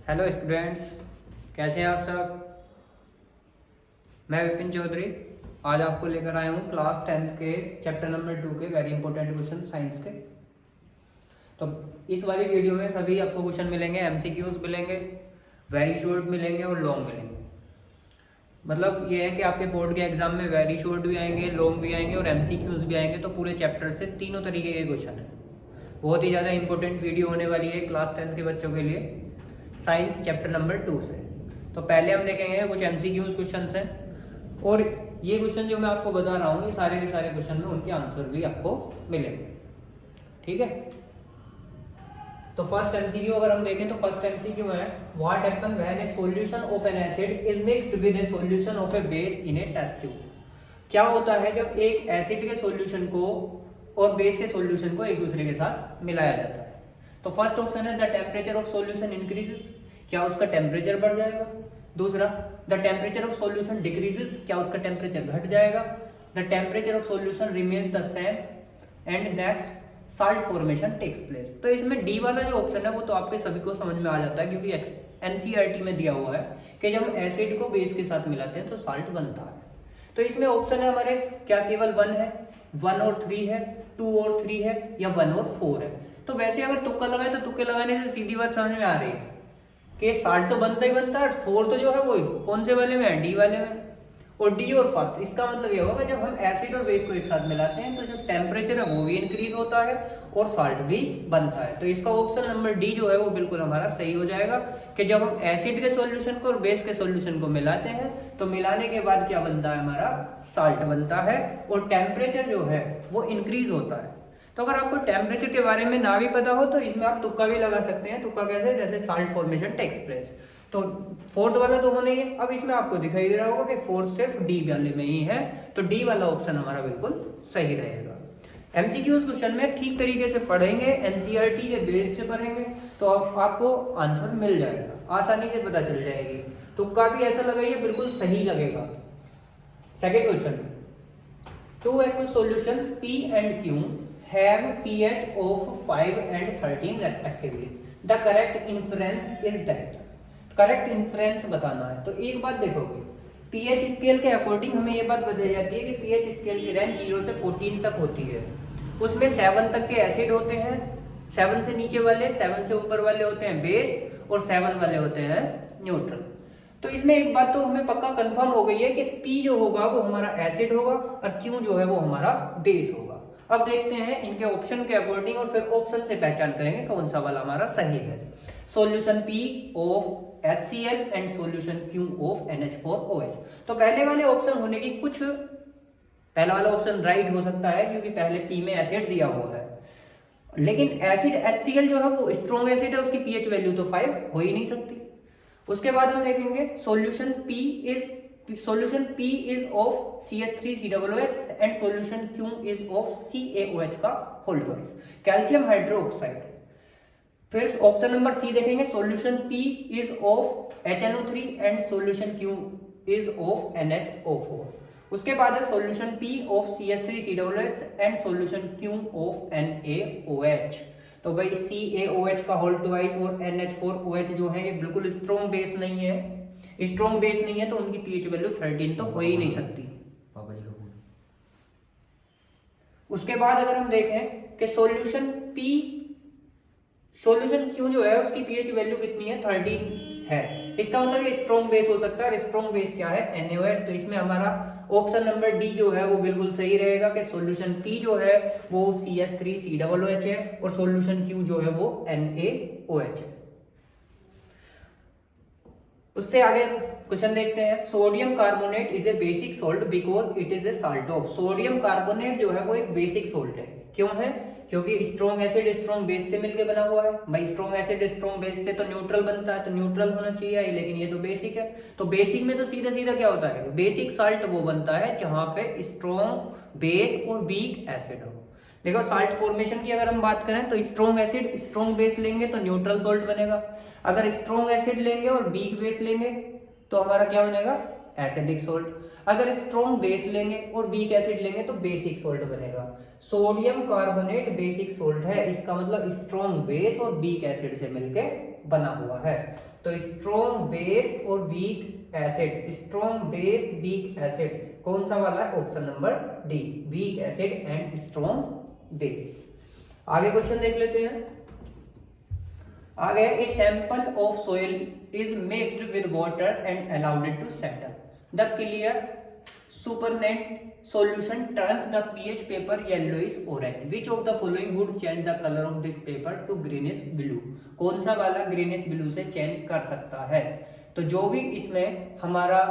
Hello students, कैसे हैं आप सब। मैं विपिन चौधरी आज आपको लेकर आया हूँ क्लास 10th के चैप्टर नंबर 2 के वेरी इंपॉर्टेंट क्वेश्चन साइंस के। तो इस वाली वीडियो में सभी आपको क्वेश्चन मिलेंगे, एमसीक्यूज मिलेंगे, वेरी शॉर्ट मिलेंगे और लॉन्ग मिलेंगे। मतलब ये है कि आपके बोर्ड के एग्जाम में वेरी शॉर्ट भी आएंगे, लॉन्ग भी आएंगे और एमसीक्यूज भी आएंगे। तो पूरे चैप्टर से तीनों तरीके के क्वेश्चन हैं। बहुत ही ज़्यादा इंपॉर्टेंट वीडियो होने वाली है क्लास 10th के बच्चों के लिए साइंस चैप्टर नंबर 2 से। तो पहले हम देखेंगे कुछ एमसीक्यूज क्वेश्चंस हैं और ये क्वेश्चन जो मैं आपको बता रहा हूँ ये सारे के सारे क्वेश्चन में उनके आंसर भी आपको मिलेंगे। ठीक है, तो फर्स्ट एमसीक्यू अगर हम देखें तो फर्स्ट एमसीक्यू है what happen when a solution of an acid is mixed with a solution of a base in a test tube. क्या होता है जब एक एसिड के सॉल्यूशन को और बेस के सॉल्यूशन को एक दूसरे के साथ मिलाया जाता है। तो फर्स्ट ऑप्शन है the temperature of solution increases, क्या उसका टेम्परेचर बढ़ जाएगा। दूसरा the temperature of solution decreases, क्या उसका टेम्परेचर घट जाएगा। The temperature of solution remains the same and next salt formation takes place. तो इसमें डी वाला जो ऑप्शन है वो तो आपके सभी को समझ में आ जाता है क्योंकि एनसीईआरटी में दिया हुआ है कि जब हम एसिड को बेस के साथ मिलाते हैं तो साल्ट बनता है। तो इसमें ऑप्शन है हमारे क्या केवल 1 है, 1 और 3 है, 2 और 3 है या 1 और 4 है। तो वैसे अगर तुक्का लगाए तो तुक्के लगाने से सीधी बात समझ में आ रही है कि साल्ट तो बनता ही बनता है। 4 तो जो है वो कौन से वाले में है, डी वाले में। और डी और फर्स्ट इसका मतलब ये होगा जब हम एसिड और बेस को एक साथ मिलाते हैं तो जो टेम्परेचर है वो भी इंक्रीज होता है और साल्ट भी बनता है। तो इसका ऑप्शन नंबर डी जो है वो बिल्कुल हमारा सही हो जाएगा कि जब हम एसिड के सॉल्यूशन को और बेस के सॉल्यूशन को मिलाते हैं तो मिलाने के बाद क्या बनता है, हमारा साल्ट बनता है और टेम्परेचर जो है वो इंक्रीज होता है। तो अगर आपको टेम्परेचर के बारे में ना भी पता हो तो इसमें आप तुक्का भी लगा सकते हैं। तुक्का कैसे, जैसे साल्ट फॉर्मेशन टेक्स प्लेस। तो फोर्थ वाला तो होना ही है। अब इसमें आपको दिखाई दे रहा होगा कि फोर्थ सिर्फ डी वाले में ही है, तो डी वाला ऑप्शन हमारा बिल्कुल सही रहेगा। एमसीक्यूज क्वेश्चन में ठीक तरीके से पढ़ेंगे, एनसीईआरटी के बेस से पढ़ेंगे तो आपको आंसर मिल जाएगा, आसानी से पता चल जाएगी। तुक्का भी ऐसा लगाइए बिल्कुल सही लगेगा। Second question, 2 aqueous solutions P and Q have pH of 5 and 13 respectively. The correct inference is that. Correct inference बताना है। तो एक बात देखोगे, पीएच स्केल के अकॉर्डिंग हमें ये बात बताई जाती है कि पीएच स्केल की रेंज 0 से 14 तक होती है। उसमें 7 तक के एसिड होते हैं, 7 से नीचे वाले, 7 से ऊपर वाले होते हैं बेस और 7 वाले होते हैं न्यूट्रल। तो इसमें एक बात तो हमें पक्का कंफर्म हो गई है कि पी जो होगा वो हमारा एसिड होगा और क्यू जो है वो हमारा बेस होगा। अब देखते हैं इनके ऑप्शन के अकॉर्डिंग और फिर ऑप्शन से पहचान करेंगे कौन सा वाला हमारा सही है। Solution P of HCl and solution Q of NH4OH। तो पहले वाले ऑप्शन होने की कुछ, पहला वाला ऑप्शन राइट हो सकता है क्योंकि पहले P में एसिड दिया हुआ है, लेकिन एसिड HCl जो है वो स्ट्रॉन्ग एसिड है, उसकी pH वैल्यू तो 5 हो ही नहीं सकती। उसके बाद हम देखेंगे solution P is of CH3COOH and solution Q is of CaOH का होल ट्वाइस, कैल्शियम हाइड्रोक्साइड। फिर ऑप्शन नंबर सी देखेंगे, solution P is of HNO3 and solution Q is of NHO4। उसके बाद है solution P of CH3COOH and solution Q of NaOH। तो भाई CaOH का whole twice और NH4OH जो है ये बिल्कुल स्ट्रॉन्ग बेस नहीं है। स्ट्रॉन्ग बेस नहीं है तो उनकी pH वैल्यू 13 तो हो ही नहीं सकती। उसके बाद अगर हम देखें कि सॉल्यूशन Q जो है उसकी pH वैल्यू कितनी है, 13 है। इसका मतलब ये स्ट्रॉन्ग बेस हो सकता है और स्ट्रॉन्ग बेस क्या है, NaOH। तो इसमें हमारा ऑप्शन नंबर डी जो है वो बिल्कुल सही रहेगा कि सॉल्यूशन P जो है वो CH3COOH है और सॉल्यूशन Q जो है वो NaOH है। उससे आगे क्वेश्चन देखते हैं, sodium carbonate is a basic salt because it is a salt of. Sodium carbonate जो है वो एक बेसिक सॉल्ट है, क्यों है, क्योंकि स्ट्रॉन्ग एसिड स्ट्रॉन्ग बेस से मिलकर बना हुआ है। भाई स्ट्रॉन्ग एसिड स्ट्रॉन्ग बेस से तो न्यूट्रल बनता है, तो न्यूट्रल होना चाहिए, लेकिन ये तो बेसिक है। तो बेसिक में तो सीधा सीधा क्या होता है, बेसिक साल्ट वो बनता है जहां पे स्ट्रॉन्ग बेस और वीक एसिड हो। देखो साल्ट फॉर्मेशन की अगर हम बात करें तो स्ट्रॉन्ग एसिड स्ट्रॉन्ग बेस लेंगे तो न्यूट्रल सॉल्ट बनेगा। अगर स्ट्रॉन्ग एसिड लेंगे और वीक बेस लेंगे तो हमारा क्या बनेगा, एसिडिक सॉल्ट। अगर स्ट्रॉन्ग बेस लेंगे और वीक एसिड लेंगे तो बेसिक सॉल्ट बनेगा। सोडियम कार्बोनेट बेसिक सॉल्ट है, इसका मतलब स्ट्रॉन्ग बेस और वीक एसिड से मिलके बना हुआ है। तो स्ट्रॉन्ग बेस और weak acid, strong base weak acid कौन सा वाला है? Option number D, weak acid and strong base. आगे क्वेश्चन देख लेते हैं। आगे, a sample of soil is mixed with water and allowed it to settle, the clear supernatant solution turns the pH paper yellowish orange, which of the following would change the color of this paper to greenish blue? कौन सा वाला greenish blue से change कर सकता है? तो जो भी इसमें हमारा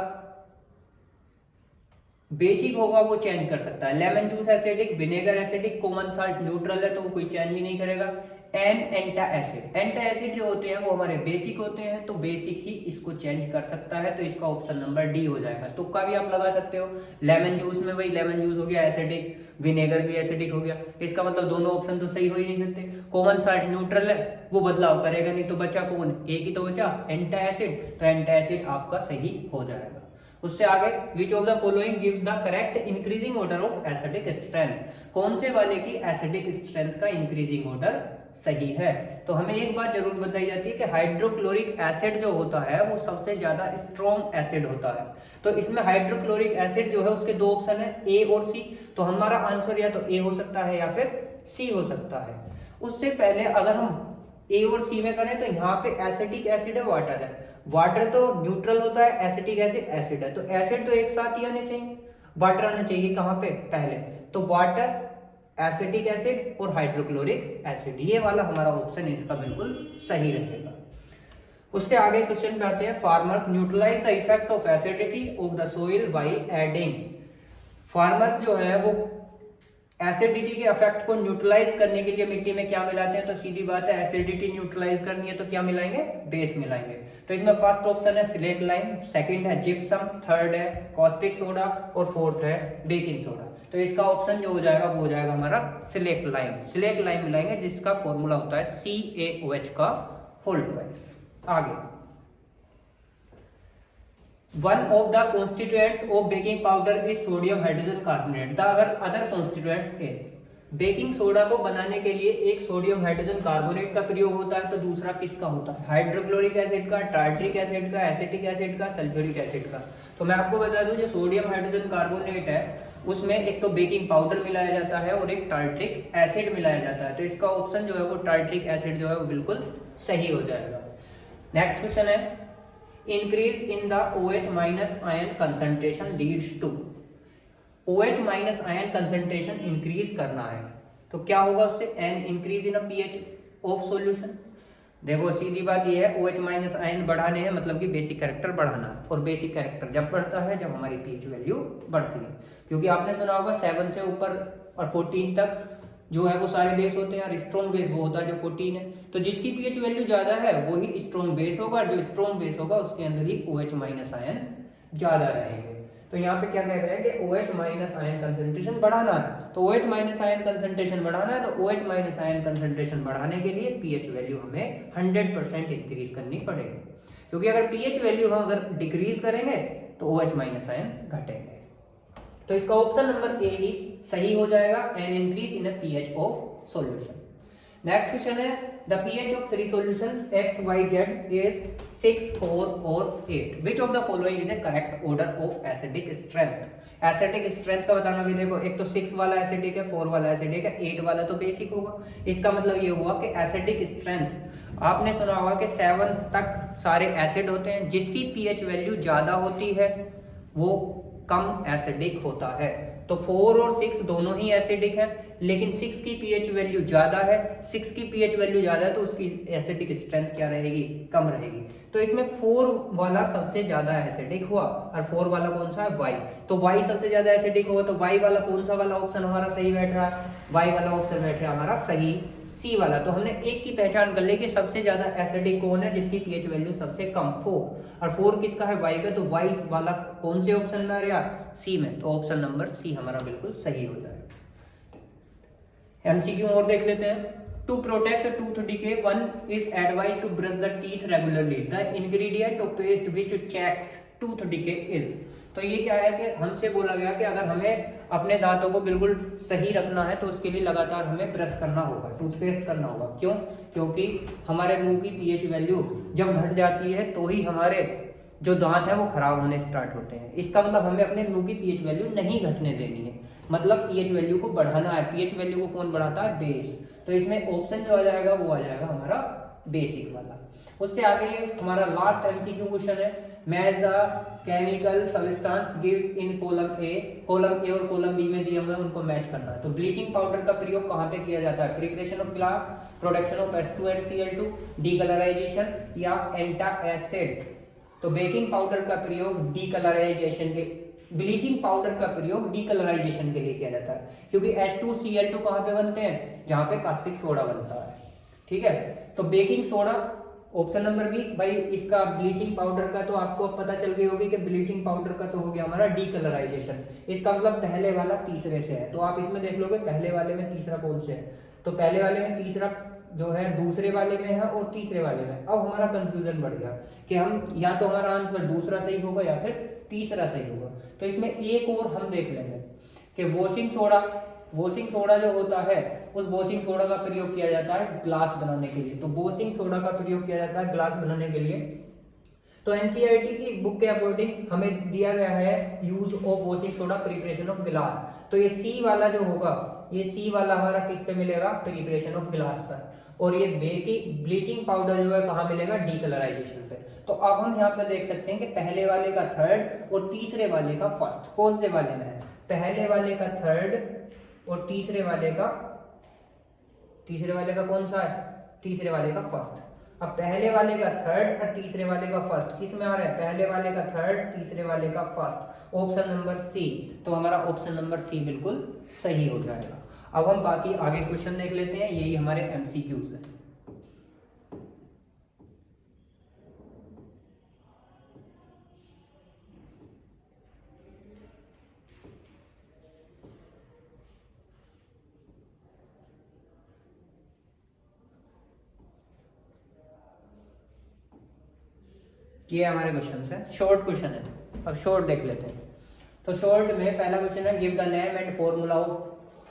बेसिक होगा वो चेंज कर सकता है। Lemon juice acidic, vinegar acidic, common salt neutral है तो वो कोई चेंज ही नहीं करेगा। एंटा एसिड, एंटा एसिड जो होते हैं वो हमारे बेसिक होते हैं तो बेसिक ही इसको चेंज कर सकता है, तो इसका ऑप्शन नंबर डी हो जाएगा। तुक्का भी आप लगा सकते हो, लेमन जूस में वही लेमन जूस हो गया एसिडिक, विनेगर भी एसिडिक हो गया, इसका मतलब दोनों ऑप्शन तो सही हो ही नहीं सकते। कॉमन साल्ट न्यूट्रल है वो बदलाव करेगा नहीं, तो बचा कौन? एक ही तो बचा एंटा एसिड, तो एंटा एसिड आपका सही हो जाएगा। उससे आगे, विच of the following gives the correct increasing order of acidic strength, कौन से वाले की एसिडिक स्ट्रेंथ का इंक्रीजिंग ऑर्डर सही है? तो हमें एक बात जरूर बताई जाती है कि हाइड्रोक्लोरिक एसिड जो होता है वो सबसे ज्यादा स्ट्रॉन्ग एसिड होता है। तो इसमें हाइड्रोक्लोरिक एसिड जो है उसके दो ऑप्शन है, ए और सी। तो हमारा आंसर या तो ए हो सकता है या फिर सी हो सकता है। उससे पहले अगर हम ए और सी में करें तो यहाँ पे एसिटिक एसिड है, वाटर है, वाटर तो न्यूट्रल होता है, एसिटिक एसिड एसिड है, तो एसिड तो एक साथ ही आने चाहिए, वाटर आना चाहिए कहाँ पे? पहले। तो वाटर, एसिटिक एसिड और हाइड्रोक्लोरिक एसिड, ये वाला हमारा ऑप्शन इसका बिल्कुल सही रहेगा। उससे आगे क्वेश्चन पे आते हैं। Farmers neutralise the effect of acidity of the soil by adding, farmers जो है वो एसिडिटी के इफेक्ट को न्यूट्रलाइज करने के लिए मिट्टी में क्या मिलाते हैं? तो सीधी बात है, एसिडिटी न्यूट्रलाइज करनी है तो क्या मिलाएंगे? बेस मिलाएंगे। तो इसमें फर्स्ट ऑप्शन है सिलेट लाइम, सेकंड है जिप्सम, थर्ड है कॉस्टिक सोडा और फोर्थ है बेकिंग सोडा। तो इसका ऑप्शन जो हो जाएगा वो हो जाएगा हमारा सिलेट लाइम। सिलेट लाइम मिलाएंगे जिसका फॉर्मूला होता है CaOH का होल ट्वाइस। आगे, one of the constituents of baking powder is sodium hydrogen carbonate, the other constituents is. Baking soda को बनाने के लिए एक सोडियम हाइड्रोजन कार्बोनेट का प्रयोग होता है, तो दूसरा किसका होता है? हाइड्रोक्लोरिक एसिड का, टार्ट्रिक एसिड का, एसिटिक एसिड का, सल्फ्यूरिक एसिड का। तो मैं आपको बता दूं जो सोडियम हाइड्रोजन कार्बोनेट है उसमें एक तो बेकिंग पाउडर मिलाया जाता है और एक टार्ट्रिक एसिड मिलाया जाता है, तो इसका ऑप्शन जो है वो टार्ट्रिक एसिड जो है वो बिल्कुल सही हो जाएगा। नेक्स्ट क्वेश्चन है, increase in the OH minus ion concentration leads to, OH minus ion concentration increase करना है तो क्या होगा उससे? An increase in pH of solution. देखो सीधी बात ये है, OH माइनस आयन बढ़ाने हैं मतलब कि बेसिक कैरेक्टर बढ़ाना है, और बेसिक कैरेक्टर जब बढ़ता है जब हमारी pH वैल्यू बढ़ती है, क्योंकि आपने सुना होगा 7 से ऊपर और 14 तक जो है वो सारे बेस होते हैं और स्ट्रॉन्ग बेस वो होता है जो 14 है। तो जिसकी pH वैल्यू ज्यादा है वो ही स्ट्रॉन्ग बेस होगा, और जो स्ट्रॉन्ग बेस होगा उसके अंदर ही OH माइनस आयन ज्यादा रहेंगे। तो यहाँ पे क्या कह रहे हैं कि OH माइनस आयन कंसंट्रेशन बढ़ाना है, तो OH माइनस आयन कंसंट्रेशन बढ़ाना है, तो OH माइनस आयन कंसंट्रेशन बढ़ाने के लिए pH वैल्यू हमें 100% इंक्रीज करनी पड़ेगी, क्योंकि अगर pH वैल्यू हम अगर डिक्रीज करेंगे तो OH माइनस आयन घटेंगे। तो इसका ऑप्शन नंबर ए ही सही हो जाएगा, an increase in pH of solution. Next question है, the pH of 3 solutions x, y, z is 6, 4 और 8, which of the following is a correct order of acidic strength. Acidic strength का बताना भी देखो, एक तो 6 वाला एसिडिक है, 4 वाला एसिडिक है, 8 वाला तो बेसिक होगा। इसका मतलब ये हुआ कि एसिडिक स्ट्रेंथ आपने सुना होगा कि 7 तक सारे एसिड होते हैं, जिसकी pH वैल्यू ज्यादा होती है वो कम एसिडिक होता है। तो 4 और 6 दोनों ही एसिडिक हैं, लेकिन 6 की pH वैल्यू ज्यादा है, 6 की pH वैल्यू ज्यादा है तो उसकी एसिडिक स्ट्रेंथ क्या रहेगी? कम रहेगी। तो इसमें 4 वाला सबसे ज्यादा एसिडिक हुआ, और 4 वाला कौन सा है? Y। तो Y सबसे ज्यादा एसिडिक हुआ, तो Y वाला कौन सा वाला ऑप्शन हमारा सही बैठ रहा है? Y वाला ऑप्शन बैठ रहा है हमारा सही, C वाला। तो हमने एक की पहचान कर ली कि सबसे ज्यादा एसिडिक कौन है, जिसकी pH वैल्यू सबसे कम 4, और 4 किसका है? Y का, तो Y वाला कौन से ऑप्शन में आ रहा? C में, तो ऑप्शन नंबर C हमारा बिल्कुल सही हो जाएगा। MCQ और देख लेते हैं। To protect tooth decay, one is advise to brush the teeth regularly, the ingredient of paste which checks tooth decay is. तो ये क्या है कि हमसे बोला गया कि अगर हमें अपने दांतों को बिल्कुल सही रखना है तो उसके लिए लगातार हमें ब्रश करना होगा, टूथपेस्ट करना होगा। क्यों? क्योंकि हमारे मुंह की पीएच वैल्यू जब घट जाती है तो ही हमारे जो दांत हैं वो खराब होने स्टार्ट होते हैं। इसका मतलब हमें अपने मुंह की पीएच वैल्यू नहीं घटने देनी है, मतलब पीएच वैल्यू को बढ़ाना है। पीएच वैल्यू को कौन बढ़ाता है? बेस। तो इसमें ऑप्शन जो आ जाएगा वो आ जाएगा हमारा बेसिक वाला। उससे आगे हमारा लास्ट एमसीक्यू क्वेश्चन है, match the chemical substance gives in column A और कॉलम बी में दिए हुए हैं, उनको मैच करना है। तो ब्लीचिंग पाउडर का प्रयोग कहाँ पे किया जाता है? Preparation of glass, production of H2NCl2, decolourisation या एंटासिड। तो बेकिंग पाउडर का प्रयोग डीकलराइजेशन के, ब्लीचिंग पाउडर का प्रयोग डीकलराइजेशन के लिए किया जाता है, क्योंकि H2Cl2 कहाँ पे बनते हैं? जहाँ पे कास्टिक सोडा बनता है। ठीक है, तो baking soda option number B. भाई इसका ब्लीचिंग पाउडर का तो आपको अब पता चल गई होगी कि ब्लीचिंग पाउडर का तो हो गया हमारा डीकलराइजेशन। इसका मतलब पहले वाला तीसरे से है, तो आप इसमें देख लोगे पहले वाले में तीसरा कौन से है। तो पहले वाले में तीसरा जो है दूसरे वाले में है और तीसरे वाले में। अब हमारा कंफ्यूजन बढ़ गया कि हम या तो हमारा आंसर दूसरा सही होगा या फिर तीसरा सही होगा। तो इसमें एक और हम देख लेंगे कि वॉशिंग सोडा जो होता है उस वॉशिंग सोडा का प्रयोग किया जाता है ग्लास बनाने के लिए। तो वॉशिंग सोडा का प्रयोग किया जाता है ग्लास बनाने के लिए। तो एनसीईआरटी की बुक के अकॉर्डिंग हमें दिया गया है use of washing soda preparation of glass. तो ये सी वाला जो होगा, ये सी वाला हमारा किस पे मिलेगा? प्रिपरेशन ऑफ ग्लास पर। और ये ब्लीचिंग पाउडर जो है कहाँ मिलेगा? डीकलराइजेशन पे। तो अब हम यहाँ पे देख सकते हैं कि पहले वाले का थर्ड और तीसरे वाले का फर्स्ट कौन से वाले में है? पहले वाले का थर्ड और तीसरे वाले का कौन सा है? तीसरे वाले का फर्स्ट। अब पहले वाले का थर्ड और तीसरे वाले का फर्स्ट किस में आ रहा है? पहले वाले का थर्ड, तीसरे वाले का फर्स्ट, ऑप्शन नंबर सी। तो हमारा ऑप्शन नंबर सी बिल्कुल सही हो जाएगा। अब हम बाकी आगे क्वेश्चन देख लेते हैं, यही हमारे एमसीक्यूज है। ये हमारे क्वेश्चन है, शॉर्ट क्वेश्चन है। अब शॉर्ट देख लेते हैं। तो शॉर्ट में पहला क्वेश्चन है, give the name and formula of,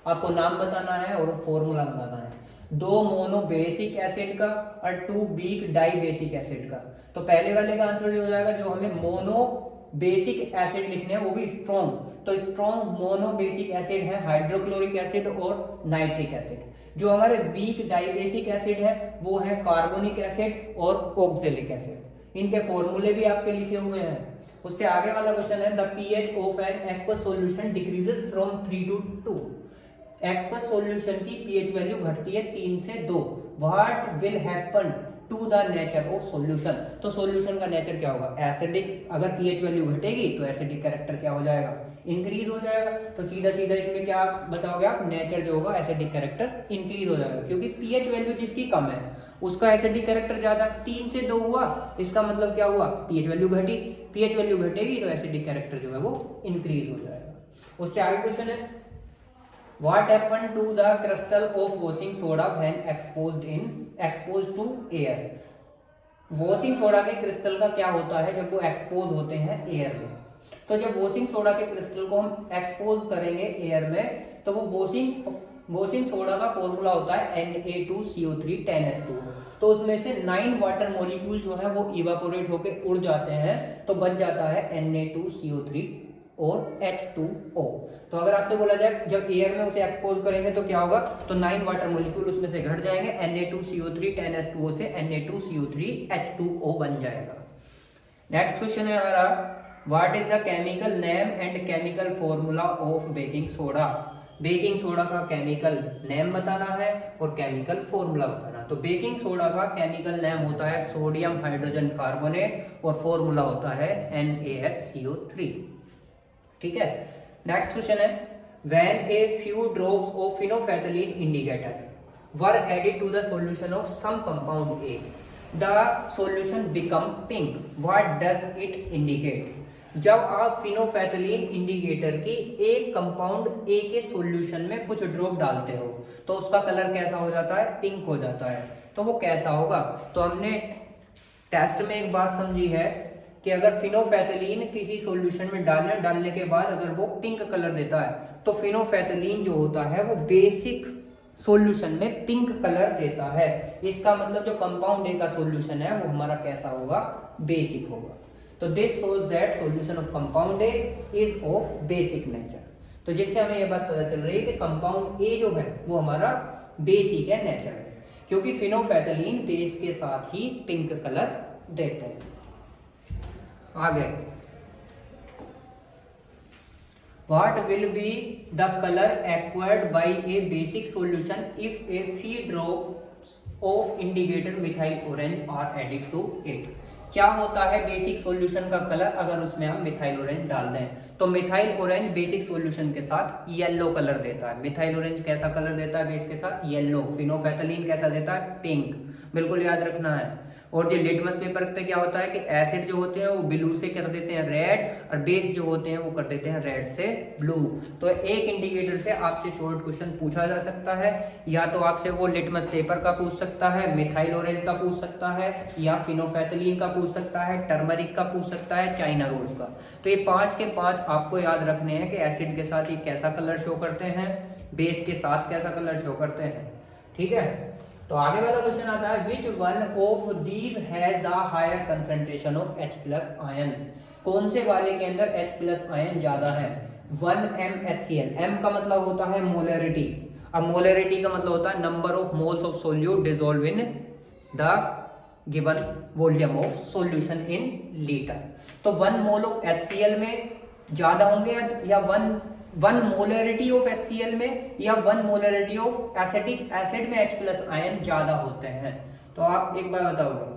आपको नाम बताना है और फॉर्मूला बताना है। 2 मोनो बेसिक एसिड का और 2 वीक डाई बेसिक एसिड का। तो पहले वाले का आंसर ये हो जाएगा, जो हमें मोनो बेसिक एसिड लिखने हैं वो भी स्ट्रॉन्ग। तो स्ट्रॉन्ग मोनो बेसिक एसिड है हाइड्रोक्लोरिक एसिड और नाइट्रिक एसिड। जो हमारे वीक डाई बेसिक एसिड है वो है कार्बोनिक एसिड और ऑक्जेलिक एसिड। इनके फॉर्मूले भी आपके लिखे हुए हैं। उससे आगे वाला क्वेश्चन है, the pH of an aqueous solution decreases from 3 to 2। Aqueous solution की पीएच वैल्यू घटती है 3 से 2। What will happen to the nature of solution. तो सॉल्यूशन का नेचर क्या होगा? एसिडिक। अगर पीएच वैल्यू घटेगी तो एसिडिक कैरेक्टर क्या हो जाएगा? इंक्रीज हो जाएगा। तो सीधा सीधा इसमें क्या बताओगे आप? नेचर जो होगा एसिडिक कैरेक्टर इंक्रीज हो जाएगा, क्योंकि पीएच वैल्यू जिसकी कम है उसका एसिडिक कैरेक्टर ज्यादा। 3 से 2 हुआ, इसका मतलब क्या हुआ? पीएच वैल्यू घटी। पीएच वैल्यू घटेगी तो एसिडिक कैरेक्टर जो है वो इंक्रीज हो जाएगा। उससे आगे क्वेश्चन है, What happened to the crystal of washing soda when exposed to air? Washing soda के क्रिस्टल का क्या होता है जब वो एक्सपोज होते हैं एयर में? तो जब वॉशिंग सोडा के क्रिस्टल को हम एक्सपोज करेंगे एयर में तो वो वॉशिंग सोडा का फॉर्मूला होता है Na2CO3 10H2। तो उसमें से 9 वाटर मॉलिक्यूल जो है वो इवापोरेट होके उड़ जाते हैं, तो बच जाता है Na2CO3 और H2O। तो अगर आपसे बोला जाए जब एयर में उसे एक्सपोज करेंगे तो क्या होगा, तो 9 वाटर मॉलिक्यूल उसमें से घट जाएंगे, Na2CO3 10H2O से Na2CO3 H2O बन जाएगा। नेक्स्ट क्वेश्चन है हमारा, what is the chemical name and chemical formula of baking soda. Baking soda का केमिकल नेम बताना है और केमिकल फॉर्मूला बताना। तो बेकिंग सोडा का केमिकल नेम होता है सोडियम हाइड्रोजन कार्बोनेट और फॉर्मूला होता है NaHCO3। ठीक है। नेक्स्ट क्वेश्चन है, when a few drops of phenolphthalein indicator were added to the solution of some compound A, the solution become pink, what does it indicate. जब आप phenolphthalein indicator की एक कंपाउंड ए के solution में कुछ drop डालते हो तो उसका कलर कैसा हो जाता है? पिंक हो जाता है। तो वो कैसा होगा? तो हमने टेस्ट में एक बात समझी है कि अगर फिनोफैथलीन किसी सॉल्यूशन में डालने के बाद अगर वो पिंक कलर देता है तो फिनोफैथलीन जो होता है वो बेसिक सॉल्यूशन में पिंक कलर देता है। इसका मतलब जो कंपाउंड ए का सॉल्यूशन है वो हमारा कैसा होगा, बेसिक होगा। तो this shows that solution of compound A is of basic nature. तो जिससे हमें ये बात पता चल रही है कि कंपाउंड ए जो है वो हमारा बेसिक है, नेचर है, क्योंकि फिनोफैथलीन बेस के साथ ही पिंक कलर देते हैं। आगे, what will be the color acquired by a basic solution if a few drops of indicator methyl orange are added to it? क्या होता है बेसिक सॉल्यूशन का कलर अगर उसमें हम मिथाइल ऑरेंज डाल दें? तो मिथाइल ऑरेंज बेसिक सॉल्यूशन के साथ येलो कलर देता है। मिथाइल ऑरेंज कैसा कलर देता है बेस के साथ? येलो। फिनोफैथलीन कैसा देता है? पिंक। बिल्कुल याद रखना है। और जो लिटमस पेपर पे क्या होता है कि एसिड जो होते हैं वो ब्लू से कर देते हैं रेड, और बेस जो होते हैं वो कर देते हैं रेड से ब्लू। तो एक इंडिकेटर से आपसे शॉर्ट क्वेश्चन पूछा जा सकता है, या तो आपसे वो लिटमस पेपर का पूछ सकता है, मिथाइल ऑरेंज का पूछ सकता है, या फिनोफैथलीन का पूछ सकता है, टर्मरिक का पूछ सकता है, चाइना रोज का। तो ये 5 के 5 आपको याद रखने हैं कि एसिड के साथ ये कैसा कलर शो करते हैं, बेस के साथ कैसा कलर शो करते हैं। ठीक है, तो आगे वाला क्वेश्चन आता है, which one of these has the higher concentration of H+ ion? कौन से वाले के अंदर H+ आयन ज्यादा है? 1MHCl। M का मतलब होता है मोलरिटी। अब मोलरिटी का मतलब होता है number of moles of solute dissolve in the given volume of solution in litre. तो 1 मोल ऑफ HCl में ज्यादा होंगे, या 1 मोलरिटी ऑफ HCl में, या 1 मोलरिटी ऑफ एसिटिक एसिड में H+ आयन ज्यादा होते हैं। तो आप एक बार बताओगे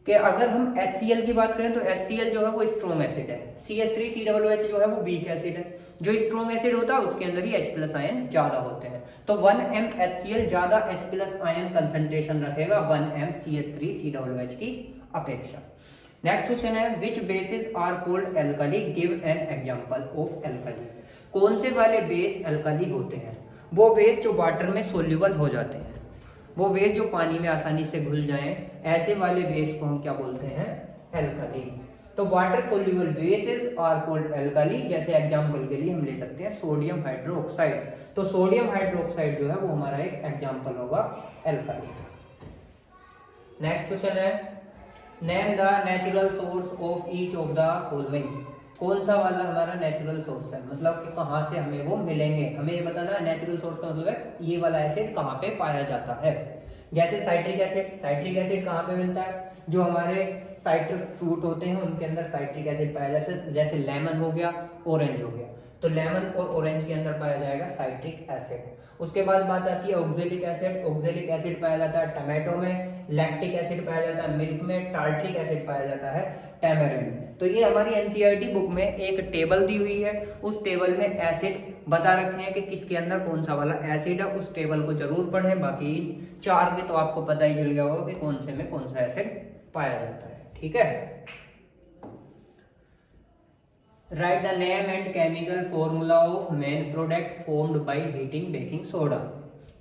कि अगर हम HCl की बात करें तो HCl जो है वो स्ट्रॉन्ग एसिड है, CH3COOH जो है वो वीक एसिड है। जो स्ट्रॉन्ग एसिड होता है उसके अंदर ही H+ आयन ज्यादा होते हैं। तो 1MHCl ज्यादा H+ आयन कंसंट्रेशन रखेगा 1MCH3COOH की अपेक्षा। नेक्स्ट क्वेश्चन है, which bases are called alkali? Give an example of alkali. कौन से वाले बेस एल्कली होते हैं? वो बेस जो वाटर में सोल्यूबल हो जाते हैं, वो बेस जो पानी में आसानी से घुल जाएं, ऐसे वाले बेस को हम क्या बोलते हैं? एल्कली। तो water soluble bases are called alkali. जैसे एग्जांपल के लिए हम ले सकते हैं सोडियम हाइड्रोक्साइड। तो सोडियम हाइड्रोक्साइड जो है वो हमारा एक एग्जांपल होगा एल्कली। नेक्स्ट क्वेश्चन है, name the natural source of each of the following. कौन सा वाला हमारा नेचुरल सोर्स है, मतलब कि कहाँ से हमें वो मिलेंगे? हमें ये बताना है नेचुरल सोर्स का मतलब है ये वाला एसिड कहाँ पे पाया जाता है। जैसे साइट्रिक एसिड, साइट्रिक एसिड कहाँ पे मिलता है? जो हमारे साइट्रस फ्रूट होते हैं उनके अंदर साइट्रिक एसिड पाया जाता है। जैसे लेमन हो गया, ऑरेंज हो गया, तो लेमन और ऑरेंज के अंदर पाया जाएगा साइट्रिक एसिड। उसके बाद बात आती है ऑक्जेलिक एसिड। ऑक्जेलिक एसिड पाया जाता है टमाटो में, लैक्टिक एसिड पाया जाता है मिल्क में, टार्ट्रिक एसिड पाया जाता है टैमरिंड में। तो ये हमारी एनसीईआरटी बुक में एक टेबल दी हुई है, उस टेबल में एसिड बता रखे हैं कि किसके अंदर कौन सा वाला एसिड है। उस टेबल को जरूर पढ़ें। बाकी 4 में तो आपको पता ही चल गया होगा कि कौन से में कौन सा एसिड पाया जाता है। ठीक है, write the name and chemical formula of main product formed by heating baking soda.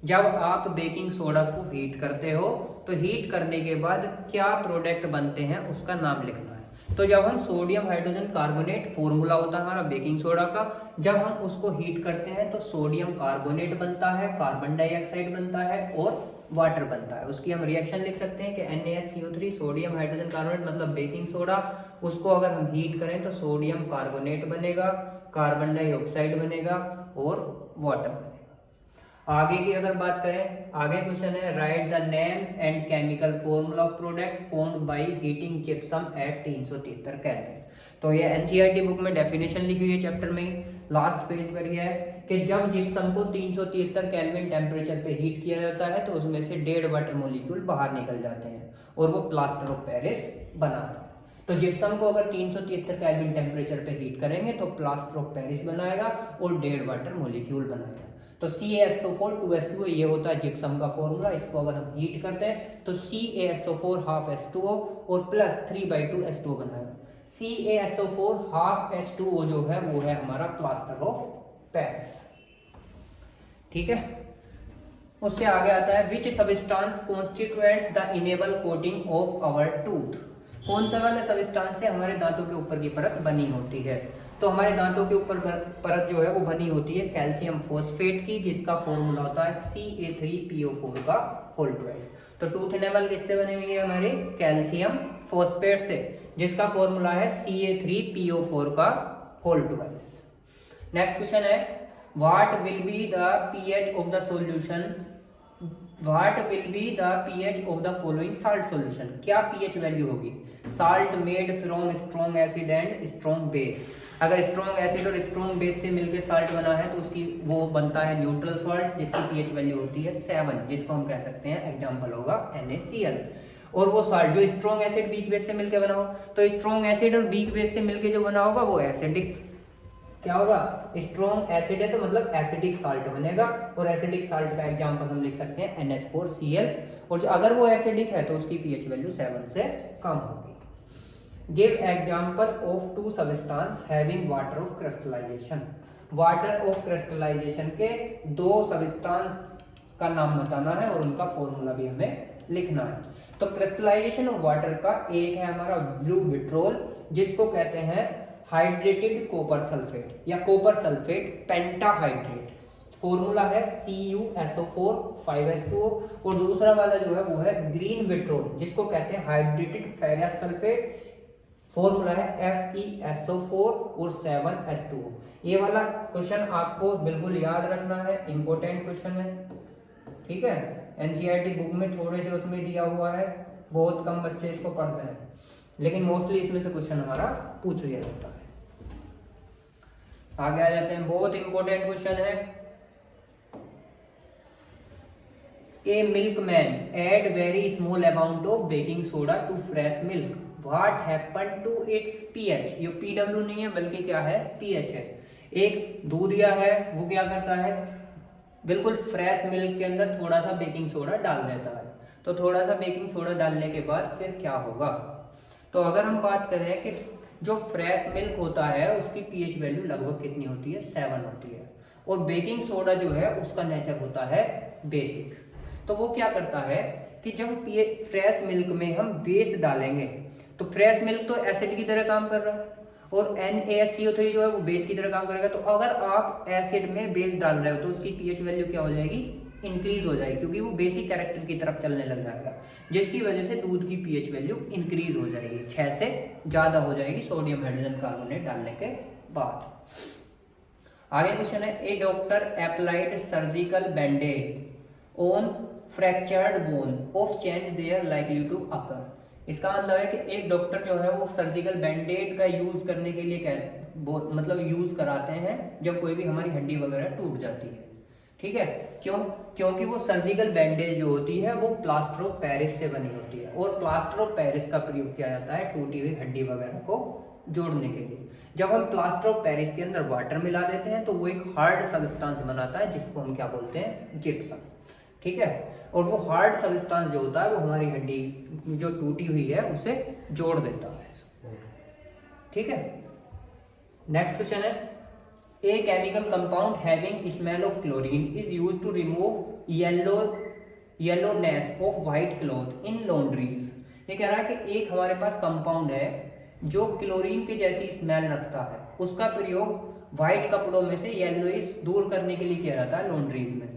जब आप बेकिंग सोडा को हीट करते हो तो हीट करने के बाद क्या प्रोडक्ट बनते हैं उसका नाम लिखना है। तो जब हम सोडियम हाइड्रोजन कार्बोनेट, फॉर्मूला होता है हमारा बेकिंग सोडा का, जब हम उसको हीट करते हैं तो सोडियम कार्बोनेट बनता है, कार्बन डाइऑक्साइड बनता है और वाटर बनता है। उसकी हम रिएक्शन लिख सकते हैं कि NaHCO3 सोडियम हाइड्रोजन कार्बोनेट मतलब बेकिंग सोडा। उसको अगर हम हीट करें तो सोडियम कार्बोनेट बनेगा, कार्बन डाइऑक्साइड बनेगा और वाटर बनेगा। आगे की अगर बात करें, आगे क्वेश्चन है, write the names and chemical formula of product formed by heating gypsum at 373 kelvin. तो ये एनसीईआरटी बुक में डेफिनेशन लिखी हुई है चैप्टर में, लास्ट पेज पर ही है कि जब जिप्सम को 373 केल्विन टेम्परेचर पे हीट किया जाता है तो उसमें से 1.5 वाटर मॉलिक्यूल बाहर निकल जाते हैं और वो प्लास्टर ऑफ पेरिस बनाता है। तो जिप्सम को अगर 373 केल्विन टेम्परेचर पे हीट करेंगे तो प्लास्टर ऑफ पेरिस बनाएगा और 1.5 वाटर मॉलिक्यूल बनाएगा। तो CaSO4 2H2O ये होता है जिप्सम का फॉर्मूला। इसको अगर हम हीट करते हैं तो CaSO4 half H2O और प्लस 3/2 H2O बनाएगा। CaSO4 half H2O जो है वो है हमारा प्लास्टर ऑफ पेरिस। ठीक है, उससे आगे आता है, which substance constituents the enamel coating of our tooth. कौन सा वाला सब्सटेंस से हमारे दांतों के ऊपर की परत बनी होती है? तो हमारे दांतों के ऊपर परत जो है वो बनी होती है कैल्शियम फॉस्फेट की, जिसका फॉर्मूला होता है Ca3PO4 का होल ट्वाइस। तो टूथ एनेमल किससे बनी हुई है हमारी? कैल्शियम फॉस्फेट से, जिसका फॉर्मूला है Ca3PO4 का होल ट्वाइस। नेक्स्ट क्वेश्चन है what will be the pH of the solution, what will be the pH of the following salt solution? क्या पीएच वैल्यू होगी? Salt made from strong acid and strong base. अगर strong acid और strong base से मिलकर salt बना है तो उसकी वो बनता है न्यूट्रल सॉल्ट, जिसकी पीएच वैल्यू होती है 7, जिसको हम कह सकते हैं एग्जांपल होगा NaCl। और वो साल्ट जो स्ट्रॉन्ग एसिड वीक बेस से मिलकर बना हो, तो स्ट्रॉन्ग एसिड और वीक बेस से मिलकर जो बना होगा वो एसिडिक, क्या होगा? स्ट्रॉन्ग एसिड है तो मतलब एसिडिक साल्ट बनेगा, और एसिडिक साल्ट का एग्जांपल हम लिख सकते हैं NH4Cl। और अगर वो एसिडिक है तो उसकी पीएच वैल्यू 7 से कम होगी। Give example of 2 substance having water of crystallisation. Water of crystallisation के 2 सब्सटेंस का नाम बताना है और उनका फॉर्मूला भी हमें लिखना है। तो क्रिस्टलाइजेशन ऑफ वाटर का एक है हमारा ब्लू विट्रोल, जिसको कहते हैं हाइड्रेटेड कॉपर सल्फेट या कॉपर सल्फेट पेंटाहाइड्रेट, फॉर्मूला है CuSO4 5H2O। और दूसरा वाला जो है वो है ग्रीन विट्रोल, जिसको कहते हैं हाइड्रेटेड फेरस सल्फेट, फॉर्मूला है FeSO4 और 7H2O। ये वाला क्वेश्चन आपको बिल्कुल याद रखना है, इंपॉर्टेंट क्वेश्चन है, ठीक है। NCERT बुक में थोड़े से उसमें दिया हुआ है, बहुत कम बच्चे इसको पढ़ते हैं, लेकिन मोस्टली इसमें से क्वेश्चन हमारा पूछ लिया जाता है। आगे आ जाते हैं, बहुत इंपॉर्टेंट क्वेश्चन है। A milkman add very small amount of baking soda to fresh milk, what happened to its pH? ये PW नहीं है बल्कि क्या है? पीएच है। एक दूध दिया है, वो क्या करता है? बिल्कुल फ्रेश मिल्क के अंदर थोड़ा सा बेकिंग सोडा डाल देता है। तो थोड़ा सा बेकिंग सोडा डालने के बाद फिर क्या होगा? तो अगर हम बात करें कि जो फ्रेश मिल्क होता है उसकी पीएच वैल्यू लगभग कितनी होती है? 7 होती है। और बेकिंग सोडा जो है उसका नेचर होता है बेसिक। तो वो क्या करता है कि जब फ्रेश मिल्क में हम बेस डालेंगे तो फ्रेश मिल्क तो एसिड की तरह काम कर रहा है और NaHCO3 जो है वो बेस की तरह काम करेगा। तो अगर आप एसिड में बेस डाल रहे हो तो उसकी पीएच वैल्यू क्या हो जाएगी? इंक्रीज हो जाएगी, क्योंकि वो बेसिक कैरेक्टर की तरफ चलने लग जाएगा, जिसकी वजह से दूध की पीएच वैल्यू इंक्रीज हो जाएगी, 6 से ज्यादा हो जाएगी सोडियम हाइड्रोजन कार्बोनेट डालने के बाद। आगे क्वेश्चन है a doctor applied surgical bandage on fractured bone of change there likely to occur. इसका मतलब है कि एक डॉक्टर जो है वो सर्जिकल बैंडेड का यूज करने के लिए मतलब यूज कराते हैं जब कोई भी हमारी हड्डी वगैरह टूट जाती है, ठीक है। क्यों? क्योंकि वो सर्जिकल बैंडेज जो होती है वो प्लास्टर ऑफ पेरिस से बनी होती है, और प्लास्टर ऑफ पेरिस का प्रयोग किया जाता है टूटी हुई हड्डी वगैरह को जोड़ने के लिए। जब हम प्लास्टर ऑफ पेरिस के अंदर वाटर मिला देते हैं तो वो एक हार्ड सब्सटेंस बनाता है, जिसको हम क्या बोलते हैं? जिप्सम, ठीक है। और वो हार्ड सब्सटेंस जो होता है वो हमारी हड्डी जो टूटी हुई है उसे जोड़ देता है, ठीक है। नेक्स्ट क्वेश्चन है a chemical compound having smell of chlorine is used to remove yellowness of white cloth in laundries. ये कह रहा है कि एक हमारे पास कंपाउंड है जो क्लोरीन की जैसी स्मेल रखता है, उसका प्रयोग व्हाइट कपड़ों में से येलोइश दूर करने के लिए किया जाता है लॉन्ड्रीज में।